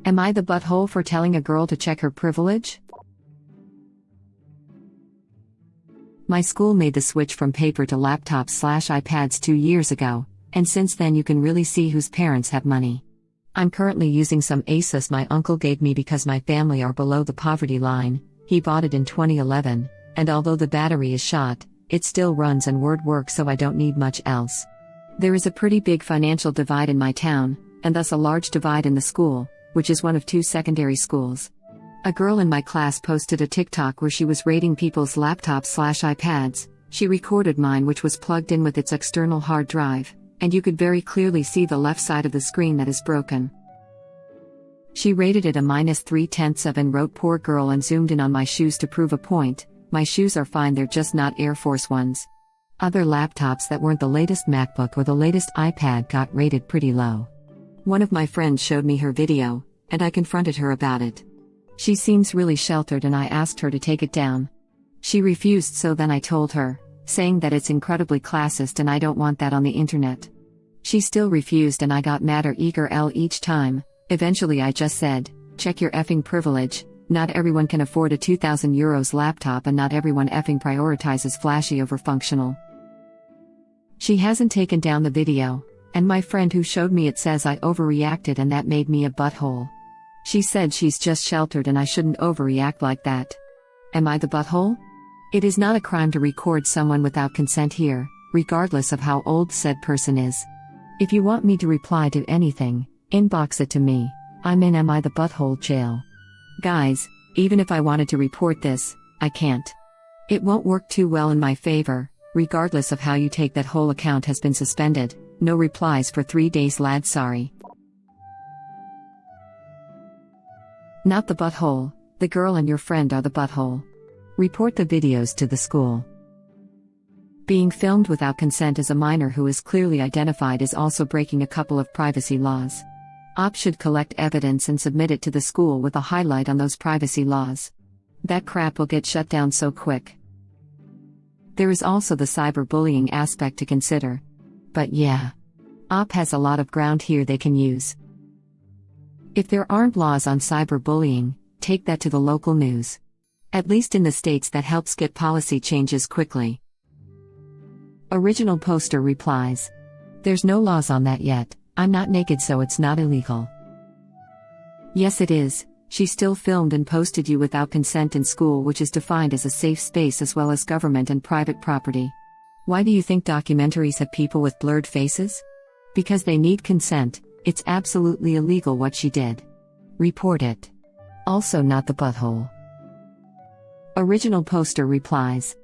Am I the butthole for telling a girl to check her privilege? My school made the switch from paper to laptops/iPads 2 years ago, and since then you can really see whose parents have money. I'm currently using some Asus my uncle gave me because my family are below the poverty line. He bought it in 2011, and although the battery is shot, it still runs and Word works, so I don't need much else. There is a pretty big financial divide in my town, and thus a large divide in the school, which is one of 2 secondary schools. A girl in my class posted a TikTok where she was rating people's laptops/iPads. She recorded mine, which was plugged in with its external hard drive, and you could very clearly see the left side of the screen that is broken. She rated it a -3/10 and wrote "poor girl" and zoomed in on my shoes to prove a point. My shoes are fine, they're just not Air Force Ones. Other laptops that weren't the latest MacBook or the latest iPad got rated pretty low. One of my friends showed me her video, and I confronted her about it. She seems really sheltered and I asked her to take it down. She refused, so then I told her, saying that it's incredibly classist and I don't want that on the internet. She still refused and I got madder eager each time. Eventually I just said, check your effing privilege. Not everyone can afford a €2,000 laptop and not everyone effing prioritizes flashy over functional. She hasn't taken down the video, and my friend who showed me it says I overreacted and that made me a butthole. She said she's just sheltered and I shouldn't overreact like that. Am I the butthole? It is not a crime to record someone without consent here, regardless of how old said person is. If you want me to reply to anything, inbox it to me. I'm in Am I the Butthole jail. Guys, even if I wanted to report this, I can't. It won't work too well in my favor. Regardless of how you take that whole account has been suspended. No replies for 3 days, lad, sorry. Not the butthole, the girl and your friend are the butthole. Report the videos to the school. Being filmed without consent as a minor who is clearly identified is also breaking a couple of privacy laws. OP should collect evidence and submit it to the school with a highlight on those privacy laws. That crap will get shut down so quick. There is also the cyberbullying aspect to consider. But yeah. OP has a lot of ground here they can use. If there aren't laws on cyberbullying, take that to the local news. At least in the states that helps get policy changes quickly. Original poster replies. There's no laws on that yet. I'm not naked, so it's not illegal. Yes it is. She still filmed and posted you without consent in school, which is defined as a safe space as well as government and private property. Why do you think documentaries have people with blurred faces? Because they need consent. It's absolutely illegal what she did. Report it. Also not the butthole. Original poster replies.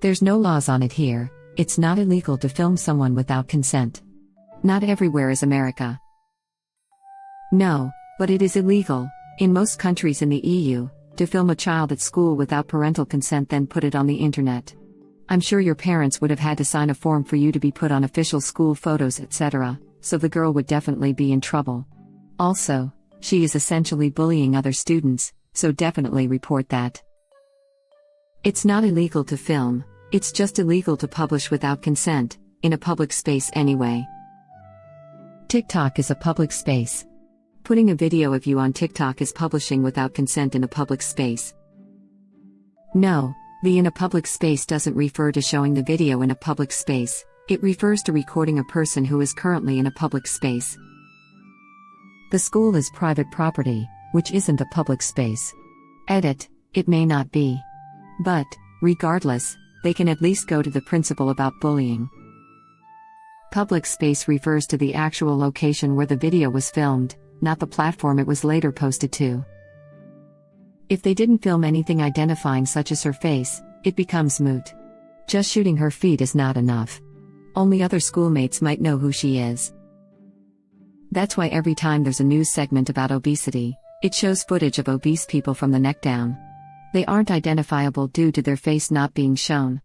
There's no laws on it here. It's not illegal to film someone without consent. Not everywhere is America. No, but it is illegal, in most countries in the EU, to film a child at school without parental consent then put it on the internet. I'm sure your parents would have had to sign a form for you to be put on official school photos, etc., so the girl would definitely be in trouble. Also, she is essentially bullying other students, so definitely report that. It's not illegal to film, it's just illegal to publish without consent, in a public space anyway. TikTok is a public space. Putting a video of you on TikTok is publishing without consent in a public space. No, the in a public space doesn't refer to showing the video in a public space, it refers to recording a person who is currently in a public space. The school is private property, which isn't a public space. Edit, it may not be. But, regardless, they can at least go to the principal about bullying. Public space refers to the actual location where the video was filmed, not the platform it was later posted to. If they didn't film anything identifying such as her face, it becomes moot. Just shooting her feet is not enough. Only other schoolmates might know who she is. That's why every time there's a news segment about obesity, it shows footage of obese people from the neck down. They aren't identifiable due to their face not being shown.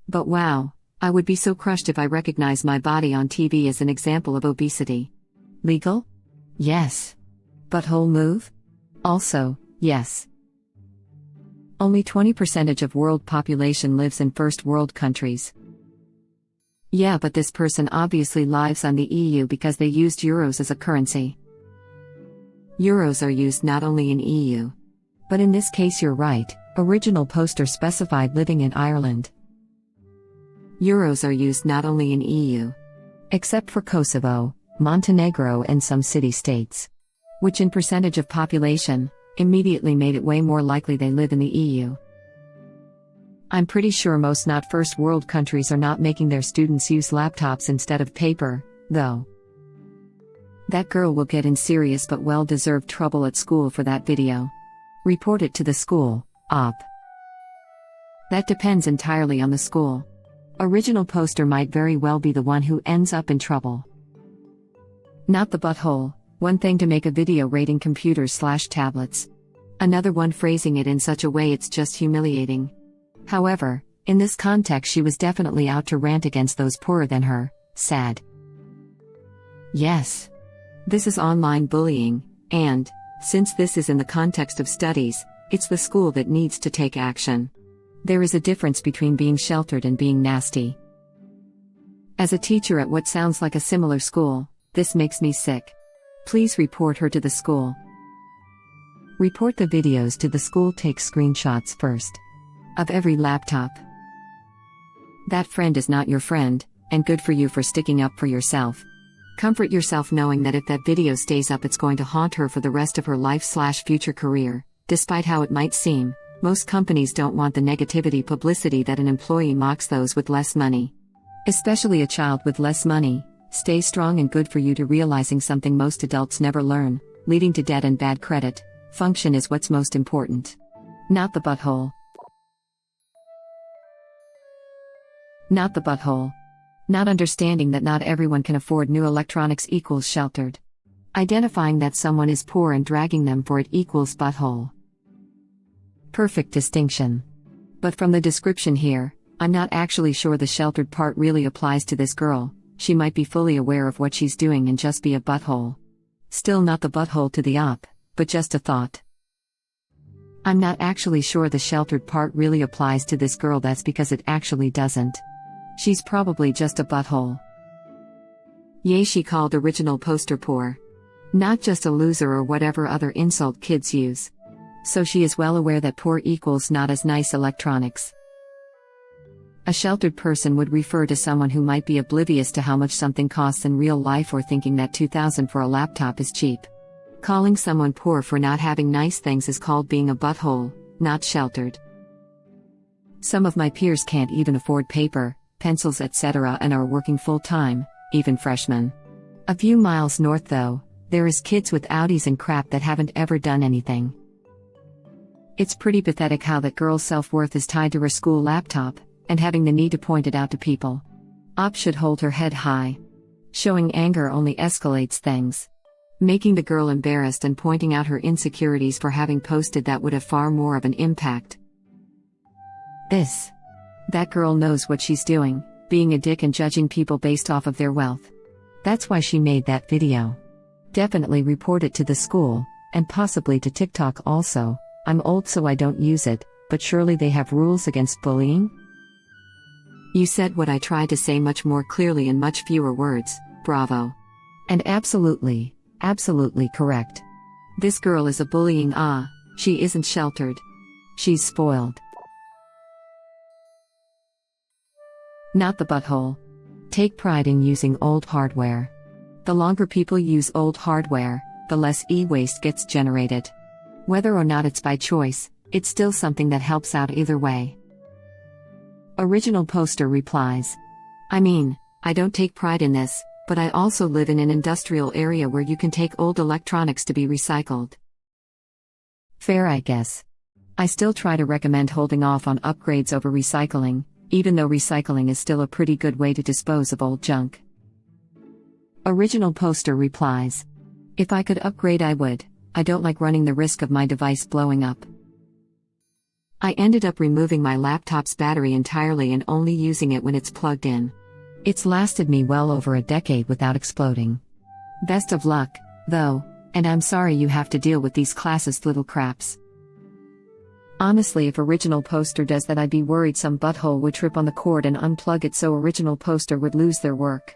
But wow, I would be so crushed if I recognized my body on TV as an example of obesity. Legal? Yes. Butthole move? Also, yes. Only 20% of world population lives in first world countries. Yeah, but this person obviously lives on the EU because they used euros as a currency. Euros are used not only in EU. But in this case you're right, original poster specified living in Ireland. Euros are used not only in EU. Except for Kosovo, Montenegro and some city-states. Which in percentage of population, immediately made it way more likely they live in the EU. I'm pretty sure most not first world countries are not making their students use laptops instead of paper, though. That girl will get in serious but well-deserved trouble at school for that video. Report it to the school, op. That depends entirely on the school. Original poster might very well be the one who ends up in trouble. Not the butthole, one thing to make a video rating computers/tablets. Another one phrasing it in such a way it's just humiliating. However, in this context she was definitely out to rant against those poorer than her, sad. Yes. This is online bullying, and, since this is in the context of studies, it's the school that needs to take action. There is a difference between being sheltered and being nasty. As a teacher at what sounds like a similar school, this makes me sick. Please report her to the school. Report the videos to the school. Take screenshots first. Of every laptop. That friend is not your friend, and good for you for sticking up for yourself. Comfort yourself knowing that if that video stays up it's going to haunt her for the rest of her life/future career. Despite how it might seem, most companies don't want the negativity publicity that an employee mocks those with less money. Especially a child with less money. Stay strong and good for you to realizing something most adults never learn, leading to debt and bad credit. Function is what's most important. Not the butthole. Not the butthole. Not understanding that not everyone can afford new electronics equals sheltered. Identifying that someone is poor and dragging them for it equals butthole. Perfect distinction. But from the description here, I'm not actually sure the sheltered part really applies to this girl. She might be fully aware of what she's doing and just be a butthole. Still not the butthole to the op, but just a thought. I'm not actually sure the sheltered part really applies to this girl. That's because it actually doesn't. She's probably just a butthole. Yay, she called original poster poor. Not just a loser or whatever other insult kids use. So she is well aware that poor equals not as nice electronics. A sheltered person would refer to someone who might be oblivious to how much something costs in real life or thinking that $2,000 for a laptop is cheap. Calling someone poor for not having nice things is called being a butthole, not sheltered. Some of my peers can't even afford paper, pencils, etc. and are working full-time, even freshmen. A few miles north though, there is kids with Audis and crap that haven't ever done anything. It's pretty pathetic how that girl's self-worth is tied to her school laptop, and having the need to point it out to people. Op should hold her head high. Showing anger only escalates things. Making the girl embarrassed and pointing out her insecurities for having posted that would have far more of an impact. That girl knows what she's doing, being a dick and judging people based off of their wealth. That's why she made that video. Definitely report it to the school, and possibly to TikTok also. I'm old so I don't use it, but surely they have rules against bullying? You said what I tried to say much more clearly in much fewer words, bravo. And absolutely correct. This girl is a bullying she isn't sheltered. She's spoiled. Not the butthole. Take pride in using old hardware. The longer people use old hardware, the less e-waste gets generated. Whether or not it's by choice, it's still something that helps out either way. Original poster replies. I mean, I don't take pride in this, but I also live in an industrial area where you can take old electronics to be recycled. Fair, I guess. I still try to recommend holding off on upgrades over recycling, even though recycling is still a pretty good way to dispose of old junk. Original poster replies. If I could upgrade I would. I don't like running the risk of my device blowing up. I ended up removing my laptop's battery entirely and only using it when it's plugged in. It's lasted me well over a decade without exploding. Best of luck, though, and I'm sorry you have to deal with these classist little craps. Honestly, if Original Poster does that, I'd be worried some butthole would trip on the cord and unplug it so Original Poster would lose their work.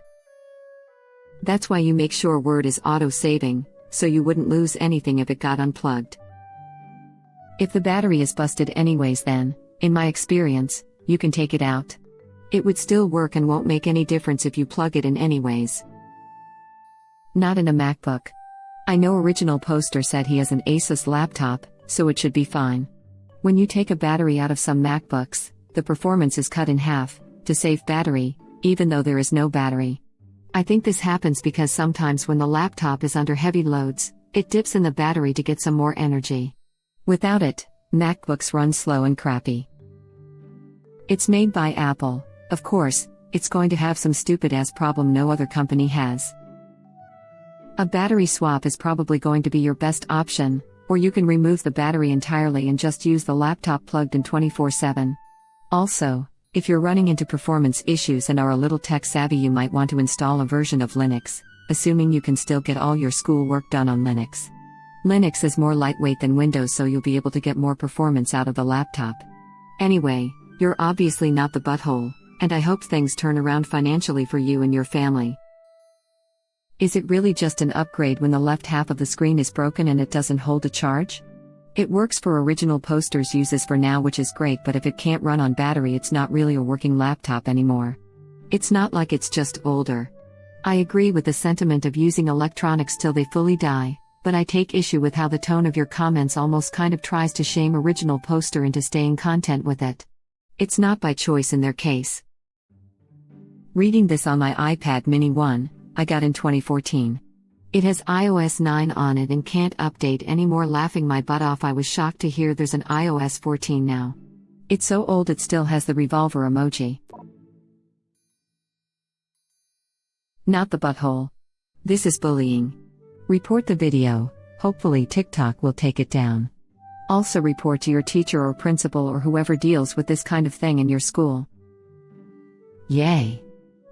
That's why you make sure Word is auto-saving, so you wouldn't lose anything if it got unplugged. If the battery is busted anyways, then, in my experience, you can take it out. It would still work and won't make any difference if you plug it in anyways. Not in a MacBook. I know Original Poster said he has an Asus laptop, so it should be fine. When you take a battery out of some MacBooks, the performance is cut in half, to save battery, even though there is no battery. I think this happens because sometimes when the laptop is under heavy loads, it dips in the battery to get some more energy. Without it, MacBooks run slow and crappy. It's made by Apple. Of course, it's going to have some stupid-ass problem no other company has. A battery swap is probably going to be your best option, or you can remove the battery entirely and just use the laptop plugged in 24/7. Also, if you're running into performance issues and are a little tech-savvy, you might want to install a version of Linux, assuming you can still get all your schoolwork done on Linux. Linux is more lightweight than Windows, so you'll be able to get more performance out of the laptop. Anyway, you're obviously not the butthole, and I hope things turn around financially for you and your family. Is it really just an upgrade when the left half of the screen is broken and it doesn't hold a charge? It works for Original Poster's uses for now, which is great, but if it can't run on battery, it's not really a working laptop anymore. It's not like it's just older. I agree with the sentiment of using electronics till they fully die, but I take issue with how the tone of your comments almost kind of tries to shame Original Poster into staying content with it. It's not by choice in their case. Reading this on my iPad mini 1, I got in 2014. It has iOS 9 on it and can't update anymore. Laughing my butt off, I was shocked to hear there's an iOS 14 now. It's so old it still has the revolver emoji. Not the butthole. This is bullying. Report the video, hopefully TikTok will take it down. Also report to your teacher or principal or whoever deals with this kind of thing in your school. Yay.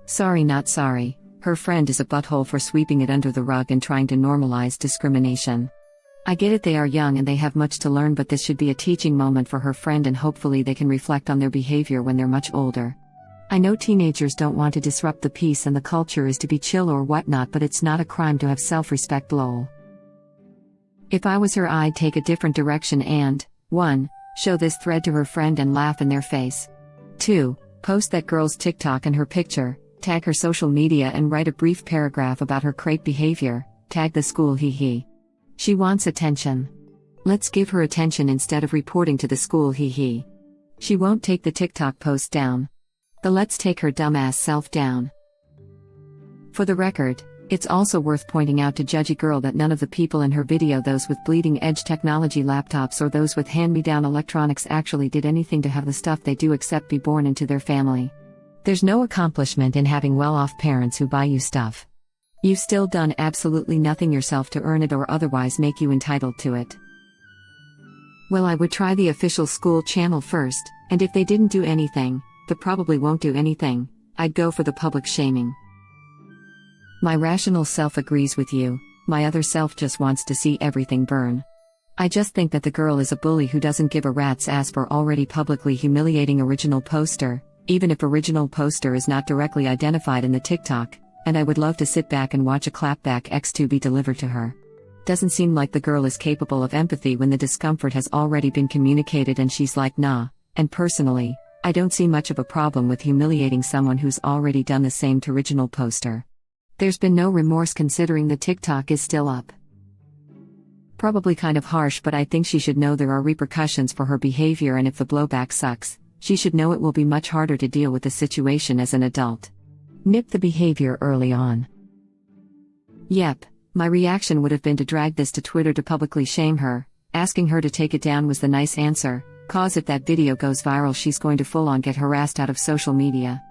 Sorry not sorry. Her friend is a butthole for sweeping it under the rug and trying to normalize discrimination. I get it, they are young and they have much to learn, but this should be a teaching moment for her friend and hopefully they can reflect on their behavior when they're much older. I know teenagers don't want to disrupt the peace and the culture is to be chill or whatnot, but it's not a crime to have self-respect, lol. If I was her, I'd take a different direction and 1. Show this thread to her friend and laugh in their face. 2. Post that girl's TikTok and her picture. Tag her social media and write a brief paragraph about her crate behavior. Tag the school, hee. She wants attention. Let's give her attention instead of reporting to the school, hee. She won't take the TikTok post down. But let's take her dumbass self down. For the record, it's also worth pointing out to Judgy Girl that none of the people in her video, those with bleeding edge technology laptops or those with hand-me-down electronics, actually did anything to have the stuff they do except be born into their family. There's no accomplishment in having well-off parents who buy you stuff. You've still done absolutely nothing yourself to earn it or otherwise make you entitled to it. Well, I would try the official school channel first, and if they didn't do anything, they probably won't do anything, I'd go for the public shaming. My rational self agrees with you, my other self just wants to see everything burn. I just think that the girl is a bully who doesn't give a rat's ass for already publicly humiliating Original Poster, even if Original Poster is not directly identified in the TikTok, and I would love to sit back and watch a clapback X2 be delivered to her. Doesn't seem like the girl is capable of empathy when the discomfort has already been communicated and she's like nah, and personally, I don't see much of a problem with humiliating someone who's already done the same to Original Poster. There's been no remorse considering the TikTok is still up. Probably kind of harsh, but I think she should know there are repercussions for her behavior, and if the blowback sucks, she should know it will be much harder to deal with the situation as an adult. Nip the behavior early on. Yep, my reaction would have been to drag this to Twitter to publicly shame her. Asking her to take it down was the nice answer, cause if that video goes viral she's going to full on get harassed out of social media.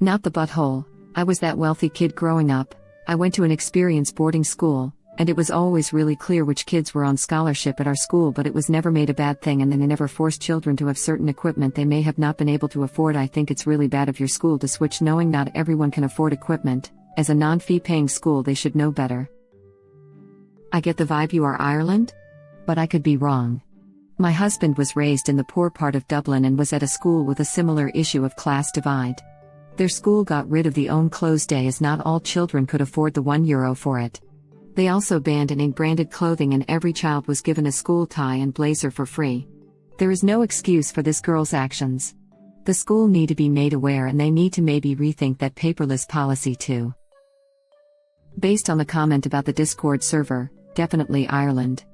Not the butthole. I was that wealthy kid growing up. I went to an experience boarding school, and it was always really clear which kids were on scholarship at our school, but it was never made a bad thing, and then they never forced children to have certain equipment they may have not been able to afford. I think it's really bad of your school to switch knowing not everyone can afford equipment. As a non-fee paying school they should know better. I get the vibe you are Ireland? But I could be wrong. My husband was raised in the poor part of Dublin and was at a school with a similar issue of class divide. Their school got rid of the own clothes day as not all children could afford the €1 for it. They also banned any branded clothing and every child was given a school tie and blazer for free. There is no excuse for this girl's actions. The school need to be made aware and they need to maybe rethink that paperless policy too. Based on the comment about the Discord server, definitely Ireland.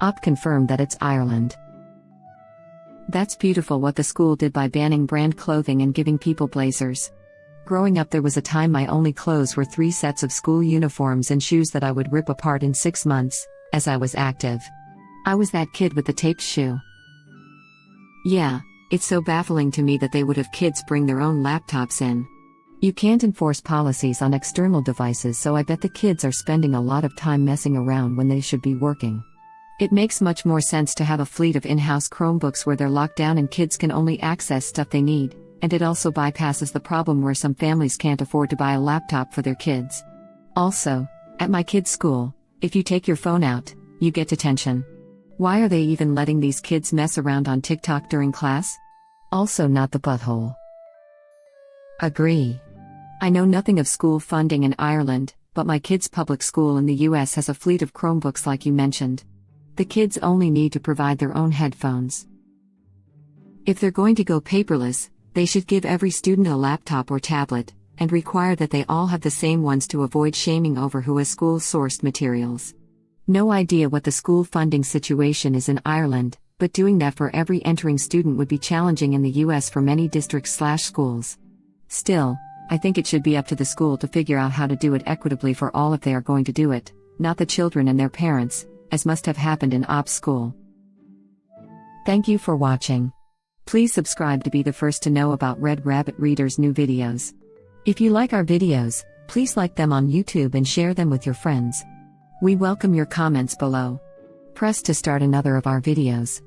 Op confirmed that it's Ireland. That's beautiful what the school did by banning brand clothing and giving people blazers. Growing up there was a time my only clothes were 3 sets of school uniforms and shoes that I would rip apart in 6 months, as I was active. I was that kid with the taped shoe. Yeah, it's so baffling to me that they would have kids bring their own laptops in. You can't enforce policies on external devices, so I bet the kids are spending a lot of time messing around when they should be working. It makes much more sense to have a fleet of in-house Chromebooks where they're locked down and kids can only access stuff they need, and it also bypasses the problem where some families can't afford to buy a laptop for their kids. Also, at my kid's school, if you take your phone out, you get detention. Why are they even letting these kids mess around on TikTok during class? Also not the butthole. Agree. I know nothing of school funding in Ireland, but my kid's public school in the US has a fleet of Chromebooks like you mentioned. The kids only need to provide their own headphones. If they're going to go paperless, they should give every student a laptop or tablet, and require that they all have the same ones to avoid shaming over who has school-sourced materials. No idea what the school funding situation is in Ireland, but doing that for every entering student would be challenging in the US for many districts/schools. Still, I think it should be up to the school to figure out how to do it equitably for all if they are going to do it, not the children and their parents, as must have happened in Op's school. Thank you for watching. Please subscribe to be the first to know about Red Rabbit Reader's new videos. If you like our videos, please like them on YouTube and share them with your friends. We welcome your comments below. Press to start another of our videos.